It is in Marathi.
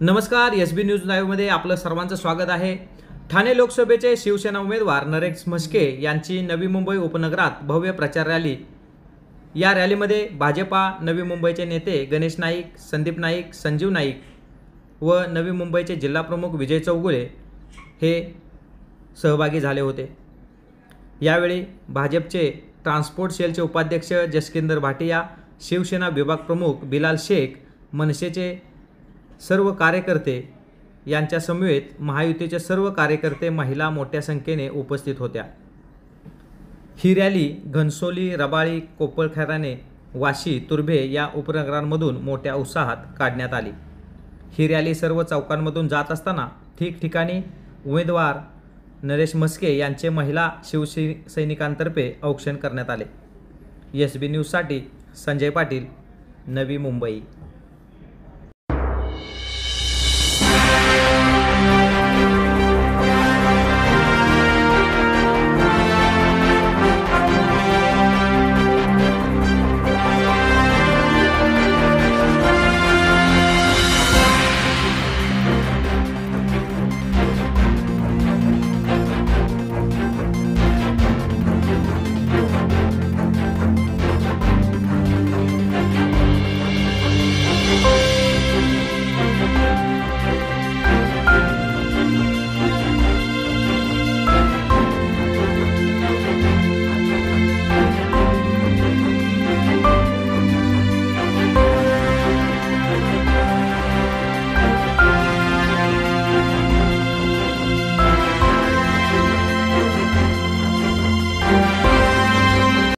नमस्कार, SB न्यूज लाईव्हमध्ये आपलं सर्वांचं स्वागत आहे। ठाणे लोकसभेचे शिवसेना उमेदवार नरेश म्हस्के यांची नवी मुंबई उपनगरात भव्य प्रचार रॅली। या रॅलीमध्ये भाजपा नवी मुंबईचे नेते गणेश नाईक, संदीप नाईक, संजीव नाईक व नवी मुंबईचे जिल्हाप्रमुख विजय चौगुले हे सहभागी झाले होते। यावेळी भाजपचे ट्रान्सपोर्ट सेलचे उपाध्यक्ष जसकिंदर भाटिया, शिवसेना विभाग प्रमुख बिलाल शेख, मनसेचे सर्व कार्यकर्ते यांच्या समवेत महायुतीचे सर्व कार्यकर्ते, महिला मोठ्या संख्येने उपस्थित होत्या। ही रॅली घनसोली, रबाळी, कोपरखैरणे, वाशी, तुर्भे या उपनगरांमधून मोठ्या उत्साहात काढण्यात आली। ही रॅली सर्व चौकांमधून जात असताना ठिकठिकाणी उमेदवार नरेश म्हस्के यांचे महिला शिवसैनिकांतर्फे औक्षण करण्यात आले। SB न्यूजसाठी संजय पाटील, नवी मुंबई।